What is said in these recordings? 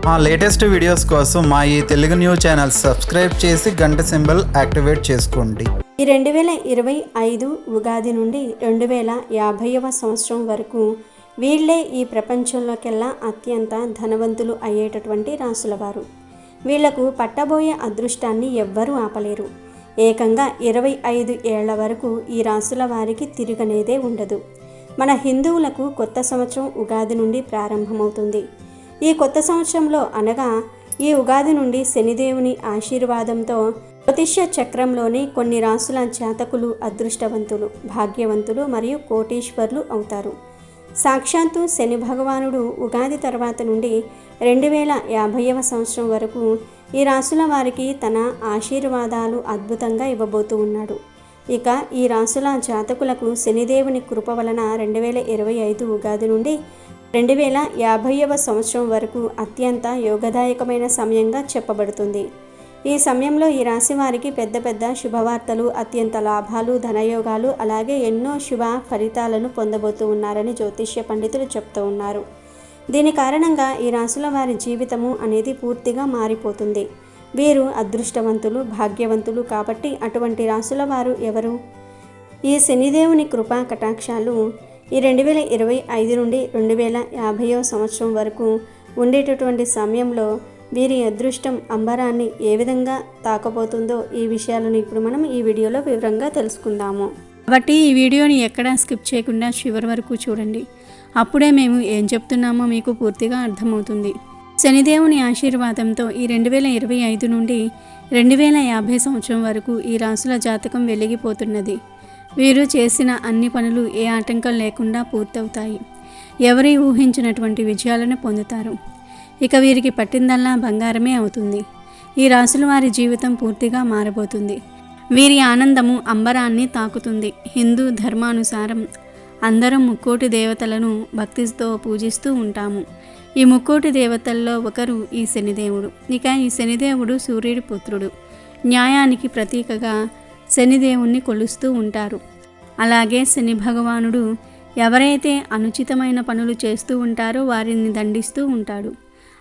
మా latest videos కోసం మా ఈ తెలుగు న్యూస్ ఛానల్ సబ్స్క్రైబ్ చేసి గంట సింబల్ యాక్టివేట్ చేసుకోండి. ఈ 2025 ఉగాది నుండి 2050వ సంవత్సరం వరకు వీళ్ళే ఈ ప్రపంచంలోకెల్లా అత్యంత ధనవంతులు అయ్యేటటువంటి రాసులవారు. వీళ్లకు పట్టబోయే అదృష్టాన్ని ఎవ్వరూ ఆపలేరు. ఏకంగా 25 ఏళ్ల వరకు ఈ రాసుల వారికి తిరగనేదే ఉండదు. మన హిందువులకు కొత్త సంవత్సరం ఉగాది నుండి ప్రారంభమవుతుంది. ఈ కొత్త సంవత్సరంలో అనగా ఈ ఉగాది నుండి శనిదేవుని ఆశీర్వాదంతో జ్యోతిష్య చక్రంలోని కొన్ని రాసుల జాతకులు అదృష్టవంతులు, భాగ్యవంతులు మరియు కోటీశ్వర్లు అవుతారు. సాక్షాత్తు శని భగవానుడు ఉగాది తర్వాత నుండి 2050వ సంవత్సరం వరకు ఈ రాసుల వారికి తన ఆశీర్వాదాలు అద్భుతంగా ఇవ్వబోతూ ఉన్నాడు. ఇక ఈ రాసుల జాతకులకు శనిదేవుని కృప వలన 2025 ఉగాది నుండి 2050వ సంవత్సరం వరకు అత్యంత యోగదాయకమైన సమయంగా చెప్పబడుతుంది. ఈ సమయంలో ఈ రాశి వారికి పెద్ద పెద్ద శుభవార్తలు, అత్యంత లాభాలు, ధనయోగాలు, అలాగే ఎన్నో శుభ ఫలితాలను పొందబోతూ ఉన్నారని జ్యోతిష్య పండితులు చెప్తూ ఉన్నారు. దీని కారణంగా ఈ రాశుల వారి జీవితము అనేది పూర్తిగా మారిపోతుంది. వీరు అదృష్టవంతులు, భాగ్యవంతులు కాబట్టి అటువంటి రాశుల వారు ఎవరు? ఈ శనిదేవుని కృపా కటాక్షాలు ఈ 2025 నుండి 2050వ సంవత్సరం వరకు ఉండేటటువంటి సమయంలో వీరి అదృష్టం అంబరాన్ని ఏ విధంగా తాకబోతుందో ఈ విషయాలను ఇప్పుడు మనం ఈ వీడియోలో వివరంగా తెలుసుకుందాము. కాబట్టి ఈ వీడియోని ఎక్కడా స్కిప్ చేయకుండా చివరి వరకు చూడండి. అప్పుడే మేము ఏం చెప్తున్నామో మీకు పూర్తిగా అర్థమవుతుంది. శనిదేవుని ఆశీర్వాదంతో ఈ 2025 నుండి 2050 సంవత్సరం వరకు ఈ రాసుల జాతకం వెలిగిపోతున్నది. వీరు చేసిన అన్ని పనులు ఏ ఆటంకం లేకుండా పూర్తవుతాయి. ఎవరి ఊహించినటువంటి విజయాలను పొందుతారు. ఇక వీరికి పట్టిందల్లా బంగారమే అవుతుంది. ఈ రాసుల వారి జీవితం పూర్తిగా మారబోతుంది. వీరి ఆనందము అంబరాన్ని తాకుతుంది. హిందూ ధర్మానుసారం అందరం ముక్కోటి దేవతలను భక్తితో పూజిస్తూ ఉంటాము. ఈ ముక్కోటి దేవతల్లో ఒకరు ఈ శనిదేవుడు. ఇక ఈ శనిదేవుడు సూర్యుడి పుత్రుడు. న్యాయానికి ప్రతీకగా శనిదేవుణ్ణి కొలుస్తూ ఉంటారు. అలాగే శని భగవానుడు ఎవరైతే అనుచితమైన పనులు చేస్తూ ఉంటారో వారిని దండిస్తూ ఉంటాడు.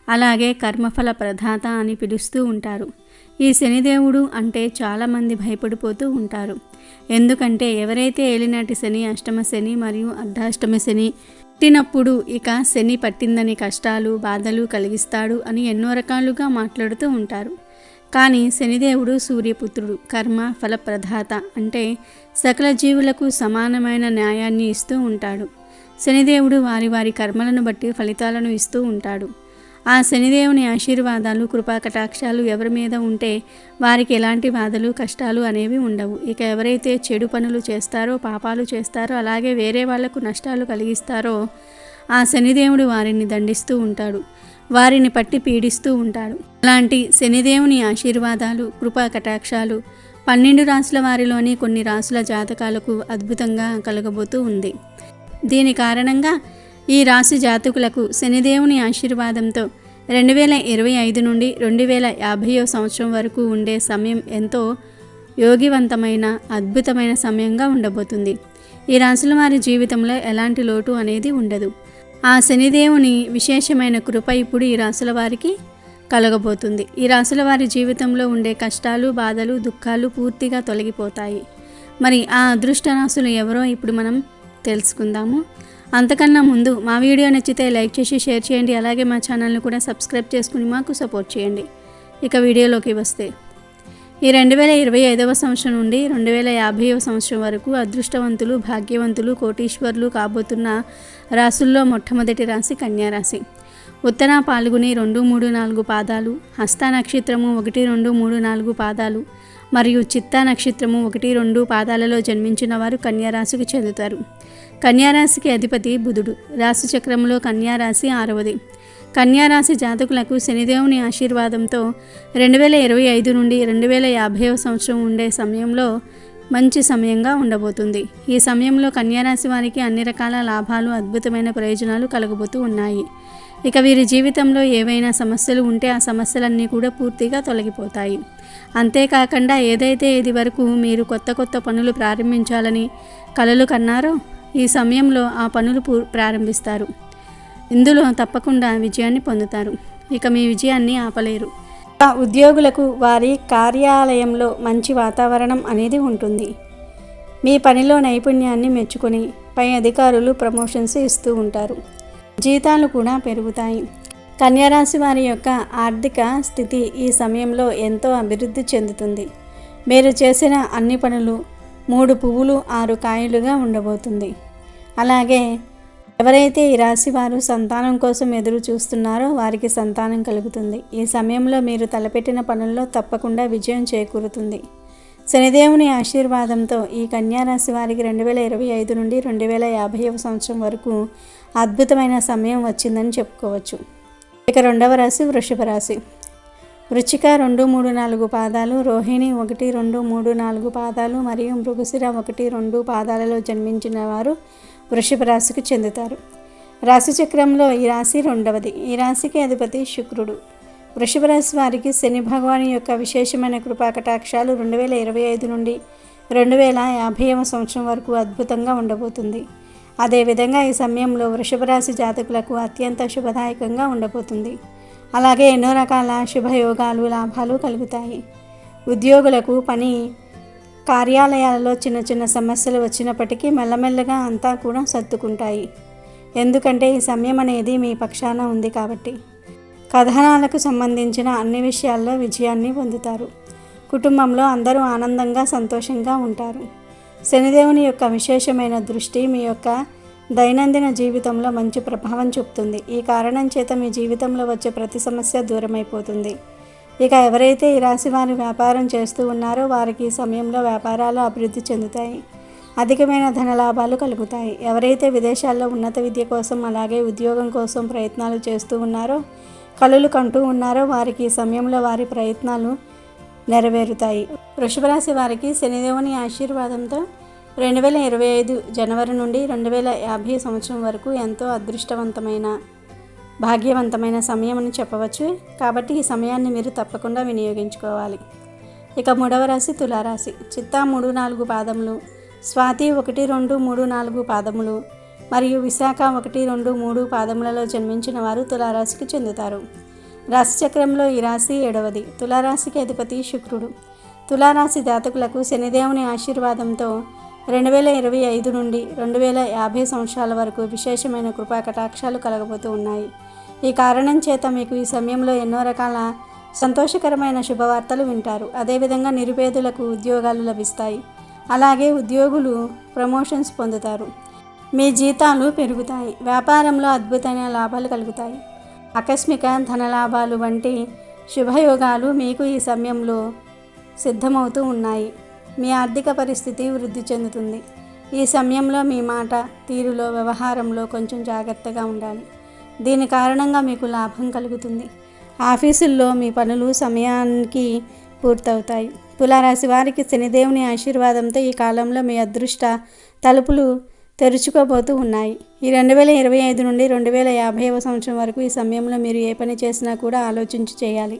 అలాగే కర్మఫల ప్రదాత అని పిలుస్తూ ఉంటారు. ఈ శనిదేవుడు అంటే చాలామంది భయపడిపోతూ ఉంటారు. ఎందుకంటే ఎవరైతే ఏలినాటి శని, అష్టమ శని మరియు అర్ధాష్టమ శని పుట్టినప్పుడు ఇక శని పట్టిందని కష్టాలు, బాధలు కలిగిస్తాడు అని ఎన్నో రకాలుగా మాట్లాడుతూ ఉంటారు. కానీ శనిదేవుడు సూర్యపుత్రుడు, కర్మ ఫలప్రదాత అంటే సకల జీవులకు సమానమైన న్యాయాన్ని ఇస్తూ ఉంటాడు. శనిదేవుడు వారి వారి కర్మలను బట్టి ఫలితాలను ఇస్తూ ఉంటాడు. ఆ శనిదేవుని ఆశీర్వాదాలు, కృపాకటాక్షాలు ఎవరి మీద ఉంటే వారికి ఎలాంటి బాధలు, కష్టాలు అనేవి ఉండవు. ఇక ఎవరైతే చెడు పనులు చేస్తారో, పాపాలు చేస్తారో, అలాగే వేరే వాళ్లకు నష్టాలు కలిగిస్తారో ఆ శనిదేవుడు వారిని దండిస్తూ ఉంటాడు. వారిని పట్టి పీడిస్తూ ఉంటాడు. అలాంటి శనిదేవుని ఆశీర్వాదాలు, కృపా కటాక్షాలు 12 రాసుల వారిలోని కొన్ని రాసుల జాతకాలకు అద్భుతంగా కలగబోతూ ఉంది. దీని కారణంగా ఈ రాశి జాతకులకు శనిదేవుని ఆశీర్వాదంతో 2025 నుండి 2050వ సంవత్సరం వరకు ఉండే సమయం ఎంతో యోగివంతమైన, అద్భుతమైన సమయంగా ఉండబోతుంది. ఈ రాశుల వారి జీవితంలో ఎలాంటి లోటు అనేది ఉండదు. ఆ శనిదేవుని విశేషమైన కృప ఇప్పుడు ఈ రాశుల వారికి కలగబోతుంది. ఈ రాశుల వారి జీవితంలో ఉండే కష్టాలు, బాధలు, దుఃఖాలు పూర్తిగా తొలగిపోతాయి. మరి ఆ అదృష్ట రాశులు ఎవరో ఇప్పుడు మనం తెలుసుకుందాము. అంతకన్నా ముందు మా వీడియో నచ్చితే లైక్ చేసి షేర్ చేయండి. అలాగే మా ఛానల్ని కూడా సబ్స్క్రైబ్ చేసుకుని మాకు సపోర్ట్ చేయండి. ఇక వీడియోలోకి వస్తే ఈ 2025వ సంవత్సరం నుండి 2050వ సంవత్సరం వరకు అదృష్టవంతులు, భాగ్యవంతులు, కోటీశ్వర్లు కాబోతున్న రాసుల్లో మొట్టమొదటి రాశి కన్యారాశి. ఉత్తర పాల్గొని 2, 3, 4 పాదాలు, హస్త నక్షత్రము 1, 2, 3, 4 పాదాలు మరియు చిత్తా నక్షత్రము 1, 2 పాదాలలో జన్మించిన వారు కన్యారాశికి చెందుతారు. కన్యారాశికి అధిపతి బుధుడు. రాశి చక్రంలో కన్యారాశి 6వది. కన్యారాశి జాతకులకు శనిదేవుని ఆశీర్వాదంతో 2025 నుండి 2050వ సంవత్సరం ఉండే సమయంలో మంచి సమయంగా ఉండబోతుంది. ఈ సమయంలో కన్యారాశి వారికి అన్ని రకాల లాభాలు, అద్భుతమైన ప్రయోజనాలు కలగబోతూ ఉన్నాయి. ఇక వీరి జీవితంలో ఏవైనా సమస్యలు ఉంటే ఆ సమస్యలన్నీ కూడా పూర్తిగా తొలగిపోతాయి. అంతేకాకుండా ఏదైతే ఇది వరకు మీరు కొత్త పనులు ప్రారంభించాలని కలలు కన్నారో ఈ సమయంలో ఆ పనులు ప్రారంభిస్తారు. ఇందులో తప్పకుండా విజయాన్ని పొందుతారు. ఇక మీ విజయాన్ని ఆపలేరు. ఉద్యోగులకు వారి కార్యాలయంలో మంచి వాతావరణం అనేది ఉంటుంది. మీ పనిలో నైపుణ్యాన్ని మెచ్చుకొని పై అధికారులు ప్రమోషన్స్ ఇస్తూ ఉంటారు. జీతాలు కూడా పెరుగుతాయి. కన్యారాశి వారి యొక్క ఆర్థిక స్థితి ఈ సమయంలో ఎంతో అభివృద్ధి చెందుతుంది. మీరు చేసిన అన్ని పనులు 3 పువ్వులు 6 కాయలుగా ఉండబోతుంది. అలాగే ఎవరైతే ఈ రాశి వారు సంతానం కోసం ఎదురు చూస్తున్నారో వారికి సంతానం కలుగుతుంది. ఈ సమయంలో మీరు తలపెట్టిన పనుల్లో తప్పకుండా విజయం చేకూరుతుంది. శనిదేవుని ఆశీర్వాదంతో ఈ కన్యారాశి వారికి 2025 నుండి 2050వ సంవత్సరం వరకు అద్భుతమైన సమయం వచ్చిందని చెప్పుకోవచ్చు. ఇక రెండవ రాశి వృషభ రాశి. వృచ్చిక 2, 3, 4 పాదాలు, రోహిణి 1, 2, 3, 4 పాదాలు మరియు మృగశిర 1, 2 పాదాలలో జన్మించిన వారు వృషభ రాశికి చెందుతారు. రాశి చక్రంలో ఈ రాశి రెండవది. ఈ రాశికి అధిపతి శుక్రుడు. వృషభ రాశి వారికి శని భగవాని యొక్క విశేషమైన కృపా కటాక్షాలు 2025 నుండి 2050వ సంవత్సరం వరకు అద్భుతంగా ఉండబోతుంది. అదేవిధంగా ఈ సమయంలో వృషభ రాశి జాతకులకు అత్యంత శుభదాయకంగా ఉండబోతుంది. అలాగే ఎన్నో రకాల శుభయోగాలు లాభాలు కలుగుతాయి. ఉద్యోగులకు పని కార్యాలయాలలో చిన్న చిన్న సమస్యలు వచ్చినప్పటికీ మెల్లమెల్లగా అంతా కూడా సర్దుకుంటాయి. ఎందుకంటే ఈ సమయం అనేది మీ పక్షాన ఉంది కాబట్టి. కథనాలకు సంబంధించిన అన్ని విషయాల్లో విజయాన్ని పొందుతారు. కుటుంబంలో అందరూ ఆనందంగా సంతోషంగా ఉంటారు. శనిదేవుని యొక్క విశేషమైన దృష్టి మీ యొక్క దైనందిన జీవితంలో మంచి ప్రభావం చూపుతుంది. ఈ కారణం చేత మీ జీవితంలో వచ్చే ప్రతి సమస్య దూరమైపోతుంది. ఇక ఎవరైతే ఈ రాశి వారు వ్యాపారం చేస్తూ ఉన్నారో వారికి ఈ సమయంలో వ్యాపారాలు అభివృద్ధి చెందుతాయి. అధికమైన ధనలాభాలు కలుగుతాయి. ఎవరైతే విదేశాల్లో ఉన్నత విద్య కోసం అలాగే ఉద్యోగం కోసం ప్రయత్నాలు చేస్తూ ఉన్నారో కలలు కంటూ ఉన్నారో వారికి ఈ సమయంలో వారి ప్రయత్నాలు నెరవేరుతాయి. వృషభ రాశి వారికి శనిదేవుని ఆశీర్వాదంతో 2025 జనవరి నుండి 2050 సంవత్సరం వరకు ఎంతో అదృష్టవంతమైన భాగ్యవంతమైన సమయం అని చెప్పవచ్చు. కాబట్టి ఈ సమయాన్ని మీరు తప్పకుండా వినియోగించుకోవాలి. ఇక మూడవ రాశి తులారాశి. చిత్తా 3, 4 పాదములు, స్వాతి 1, 2, 3, 4 పాదములు మరియు విశాఖ 1, 2, 3 పాదములలో జన్మించిన వారు తులారాశికి చెందుతారు. రాశి చక్రంలో ఈ రాశి 7వది. తులారాశికి అధిపతి శుక్రుడు. తులారాశి జాతకులకు శనిదేవుని ఆశీర్వాదంతో 2025 నుండి 2050 సంవత్సరాల వరకు విశేషమైన కృపా కటాక్షాలు కలగబోతూ ఉన్నాయి. ఈ కారణం చేత మీకు ఈ సమయంలో ఎన్నో రకాల సంతోషకరమైన శుభవార్తలు వింటారు. అదేవిధంగా నిరుపేదలకు ఉద్యోగాలు లభిస్తాయి. అలాగే ఉద్యోగులు ప్రమోషన్స్ పొందుతారు. మీ జీతాలు పెరుగుతాయి. వ్యాపారంలో అద్భుతమైన లాభాలు కలుగుతాయి. ఆకస్మిక ధనలాభాలు వంటి శుభయోగాలు మీకు ఈ సమయంలో సిద్ధమవుతూ ఉన్నాయి. మీ ఆర్థిక పరిస్థితి వృద్ధి చెందుతుంది. ఈ సమయంలో మీ మాట తీరులో వ్యవహారంలో కొంచెం జాగ్రత్తగా ఉండాలి. దీని కారణంగా మీకు లాభం కలుగుతుంది. ఆఫీసుల్లో మీ పనులు సమయానికి పూర్తవుతాయి. తులారాశి వారికి శనిదేవుని ఆశీర్వాదంతో ఈ కాలంలో మీ అదృష్ట తలుపులు తెరుచుకోబోతూ ఉన్నాయి. ఈ 2025 నుండి 2050వ సంవత్సరం వరకు ఈ సమయంలో మీరు ఏ పని చేసినా కూడా ఆలోచించి చేయాలి.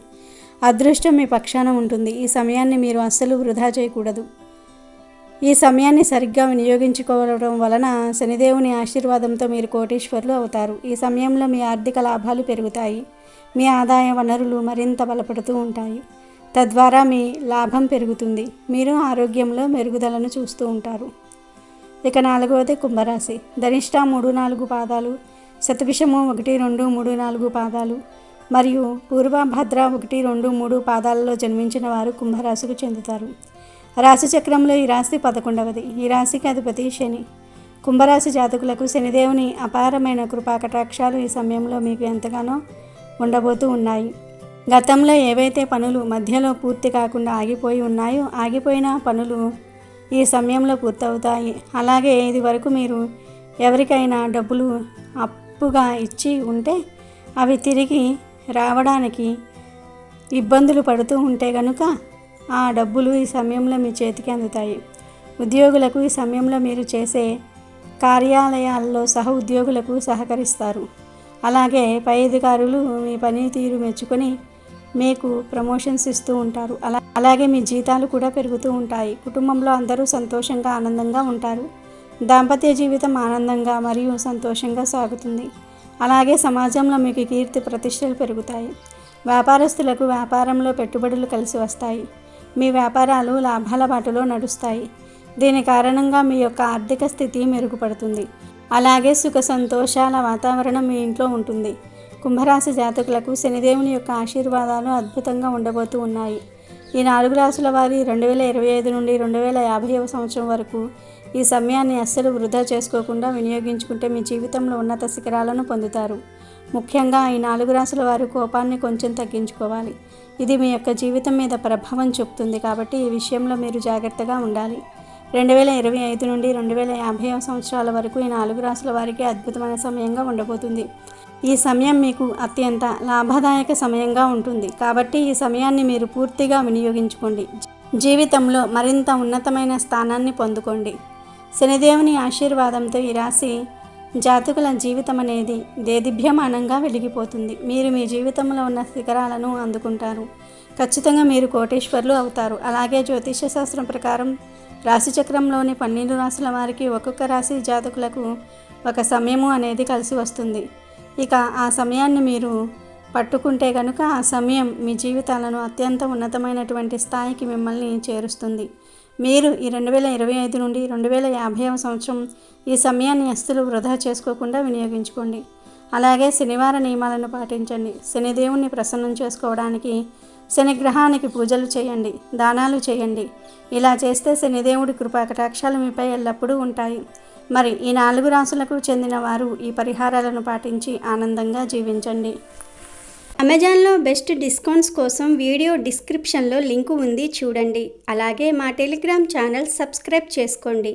అదృష్టం మీ పక్షాన ఉంటుంది. ఈ సమయాన్ని మీరు అస్సలు వృధా చేయకూడదు. ఈ సమయాన్ని సరిగ్గా వినియోగించుకోవడం వలన శనిదేవుని ఆశీర్వాదంతో మీరు కోటీశ్వరులు అవుతారు. ఈ సమయంలో మీ ఆర్థిక లాభాలు పెరుగుతాయి. మీ ఆదాయ వనరులు మరింత బలపడుతూ ఉంటాయి. తద్వారా మీ లాభం పెరుగుతుంది. మీరు ఆరోగ్యంలో మెరుగుదలను చూస్తూ ఉంటారు. ఇక 4వది కుంభరాశి. ధనిష్ట 3, 4 పాదాలు, శతభిషము 1, 2, 3, 4 పాదాలు మరియు పూర్వభద్ర 1, 2, 3 పాదాలలో జన్మించిన వారు కుంభరాశికి చెందుతారు. రాశి చక్రంలో ఈ రాశి 11వది. ఈ రాశికి అధిపతి శని. కుంభరాశి జాతకులకు శనిదేవుని అపారమైన కృపా కటాక్షాలు ఈ సమయంలో మీకు ఎంతగానో ఉండబోతూ ఉన్నాయి. గతంలో ఏవైతే పనులు మధ్యలో పూర్తి కాకుండా ఆగిపోయి ఉన్నాయో ఆగిపోయిన పనులు ఈ సమయంలో పూర్తవుతాయి. అలాగే ఇది వరకు మీరు ఎవరికైనా డబ్బులు అప్పుగా ఇచ్చి ఉంటే అవి తిరిగి రావడానికి ఇబ్బందులు పడుతూ ఉంటే కనుక ఆ డబ్బులు ఈ సమయంలో మీ చేతికి అందుతాయి. ఉద్యోగులకు ఈ సమయంలో మీరు చేసే కార్యాలయాల్లో సహ ఉద్యోగులకు సహకరిస్తారు. అలాగే పై అధికారులు మీ పనితీరు మెచ్చుకొని మీకు ప్రమోషన్స్ ఇస్తూ ఉంటారు. అలాగే మీ జీతాలు కూడా పెరుగుతూ ఉంటాయి. కుటుంబంలో అందరూ సంతోషంగా ఆనందంగా ఉంటారు. దాంపత్య జీవితం ఆనందంగా మరియు సంతోషంగా సాగుతుంది. అలాగే సమాజంలో మీకు కీర్తి ప్రతిష్టలు పెరుగుతాయి. వ్యాపారస్తులకు వ్యాపారంలో పెట్టుబడులు కలిసి వస్తాయి. మీ వ్యాపారాలు లాభాల బాటలో నడుస్తాయి. దీని కారణంగా మీ యొక్క ఆర్థిక స్థితి మెరుగుపడుతుంది. అలాగే సుఖ సంతోషాల వాతావరణం మీ ఇంట్లో ఉంటుంది. కుంభరాశి జాతకులకు శనిదేవుని యొక్క ఆశీర్వాదాలు అద్భుతంగా ఉండబోతూ ఉన్నాయి. ఈ 4 రాశుల వారి 2025 నుండి 2050వ సంవత్సరం వరకు ఈ సమయాన్ని అస్సలు వృధా చేసుకోకుండా వినియోగించుకుంటే మీ జీవితంలో ఉన్నత శిఖరాలను పొందుతారు. ముఖ్యంగా ఈ 4 రాశుల వారు కోపాన్ని కొంచెం తగ్గించుకోవాలి. ఇది మీ యొక్క జీవితం మీద ప్రభావం చూపుతుంది. కాబట్టి ఈ విషయంలో మీరు జాగ్రత్తగా ఉండాలి. 2025 నుండి 2050వ సంవత్సరాల వరకు ఈ 4 రాశుల వారికి అద్భుతమైన సమయంగా ఉండబోతుంది. ఈ సమయం మీకు అత్యంత లాభదాయక సమయంగా ఉంటుంది. కాబట్టి ఈ సమయాన్ని మీరు పూర్తిగా వినియోగించుకోండి. జీవితంలో మరింత ఉన్నతమైన స్థానాన్ని పొందుకోండి. శనిదేవుని ఆశీర్వాదంతో ఈ రాశి జాతకుల జీవితం అనేది దేదీప్యమానంగా వెలిగిపోతుంది. మీరు మీ జీవితంలో ఉన్న శిఖరాలను అందుకుంటారు. ఖచ్చితంగా మీరు కోటీశ్వరులు అవుతారు. అలాగే జ్యోతిష్య శాస్త్రం ప్రకారం రాశిచక్రంలోని 12 రాశుల వారికి ఒక్కొక్క రాశి జాతకులకు ఒక సమయము అనేది కలిసి వస్తుంది. ఇక ఆ సమయాన్ని మీరు పట్టుకుంటే కనుక ఆ సమయం మీ జీవితాలను అత్యంత ఉన్నతమైనటువంటి స్థాయికి మిమ్మల్ని చేరుస్తుంది. మీరు ఈ 2025 నుండి 2050వ సంవత్సరం ఈ సమయాన్ని అస్సలు వృధా చేసుకోకుండా వినియోగించుకోండి. అలాగే శనివార నియమాలను పాటించండి. శనిదేవుణ్ణి ప్రసన్నం చేసుకోవడానికి శనిగ్రహానికి పూజలు చేయండి, దానాలు చేయండి. ఇలా చేస్తే శనిదేవుడి కృపా కటాక్షాలు మీపై ఎల్లప్పుడూ ఉంటాయి. మరి ఈ 4 రాశులకు చెందిన వారు ఈ పరిహారాలను పాటించి ఆనందంగా జీవించండి. అమెజాన్లో బెస్ట్ డిస్కౌంట్స్ కోసం వీడియో డిస్క్రిప్షన్లో లింకు ఉంది, చూడండి. అలాగే మా టెలిగ్రామ్ ఛానల్ సబ్స్క్రైబ్ చేసుకోండి.